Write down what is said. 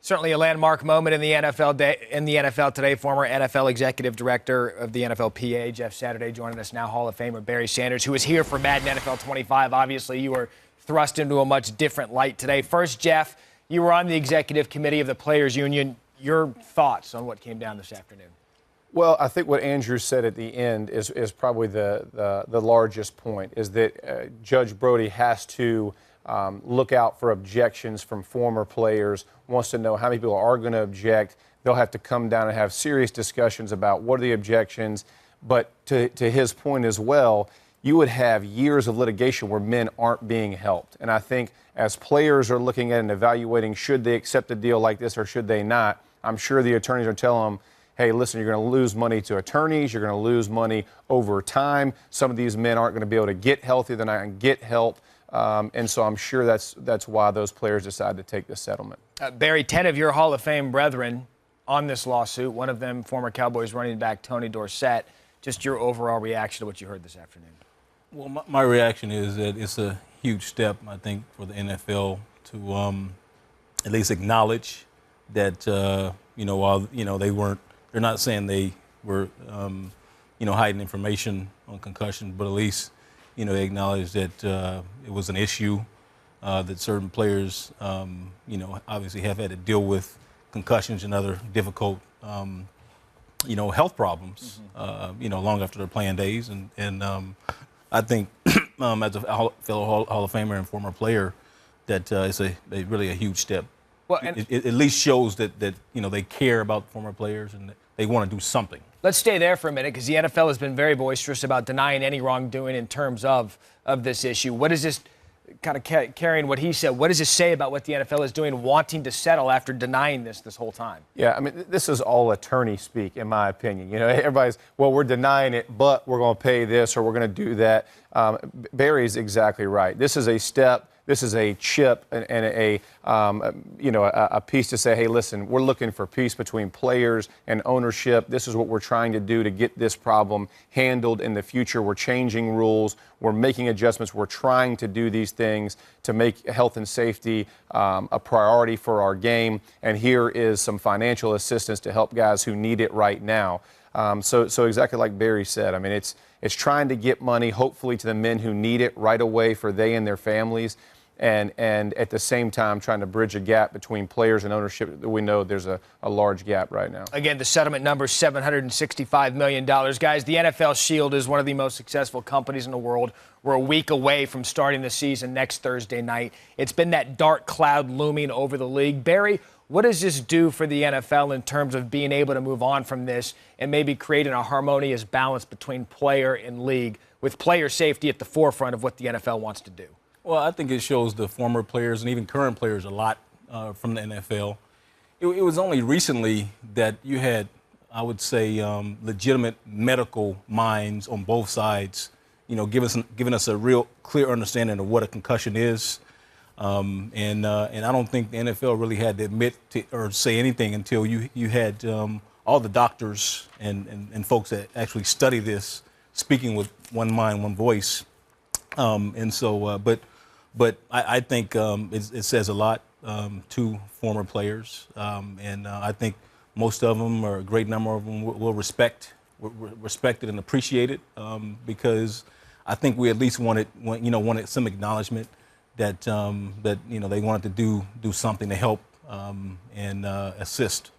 Certainly a landmark moment in the NFL today. Former NFL Executive Director of the NFLPA, Jeff Saturday, joining us now. Hall of Famer Barry Sanders, who was here for Madden NFL 25. Obviously, you were thrust into a much different light today. First, Jeff, you were on the executive committee of the Players Union. Your thoughts on what came down this afternoon? Well, I think what Andrew said at the end is probably the largest point, is that Judge Brody has to look out for objections from former players, wants to know how many people are going to object. They'll have to come down and have serious discussions about what are the objections. But to his point as well, you would have years of litigation where men aren't being helped. And I think as players are looking at and evaluating should they accept a deal like this or should they not, I'm sure the attorneys are telling them, hey, listen, you're going to lose money to attorneys. You're going to lose money over time. Some of these men aren't going to be able to get healthy. They're not going to get help. And so I'm sure that's why those players decided to take this settlement. Barry, 10 of your Hall of Fame brethren on this lawsuit, one of them former Cowboys running back Tony Dorsett. Just your overall reaction to what you heard this afternoon. Well, my reaction is that it's a huge step, I think, for the NFL to at least acknowledge that, while, they're not saying they were, hiding information on concussion, but at least, they acknowledge that it was an issue that certain players, obviously have had to deal with concussions and other difficult, health problems, long after their playing days. And I think as a fellow Hall of Famer and former player, that it's really a huge step. Well, it at least shows that they care about former players and they want to do something. Let's stay there for a minute because the NFL has been very boisterous about denying any wrongdoing in terms of this issue. What is this, kind of carrying what he said, what does this say about what the NFL is doing, wanting to settle after denying this whole time? Yeah, I mean, this is all attorney speak, in my opinion. Everybody's, well, we're denying it, but we're going to pay this or we're going to do that. Barry's exactly right. This is a step. This is a chip and a piece to say, hey, listen, we're looking for peace between players and ownership. This is what we're trying to do to get this problem handled in the future. We're changing rules. We're making adjustments. We're trying to do these things to make health and safety a priority for our game. And here is some financial assistance to help guys who need it right now. So exactly like Barry said, I mean, it's trying to get money, hopefully, to the men who need it right away for they and their families, and at the same time trying to bridge a gap between players and ownership. We know there's a large gap right now. Again, the settlement number is $765 million. Guys, the NFL Shield is one of the most successful companies in the world. We're a week away from starting the season next Thursday night. It's been that dark cloud looming over the league. Barry, what does this do for the NFL in terms of being able to move on from this and maybe creating a harmonious balance between player and league, with player safety at the forefront of what the NFL wants to do? Well, I think it shows the former players and even current players a lot from the NFL. It was only recently that you had, I would say, legitimate medical minds on both sides, giving us a real clear understanding of what a concussion is. And I don't think the NFL really had to admit to or say anything until you had all the doctors and folks that actually study this speaking with one mind, one voice. But I think it says a lot to former players, and I think most of them, or a great number of them, will respect it and appreciate it, because I think we at least wanted some acknowledgement that they wanted to do something to help and assist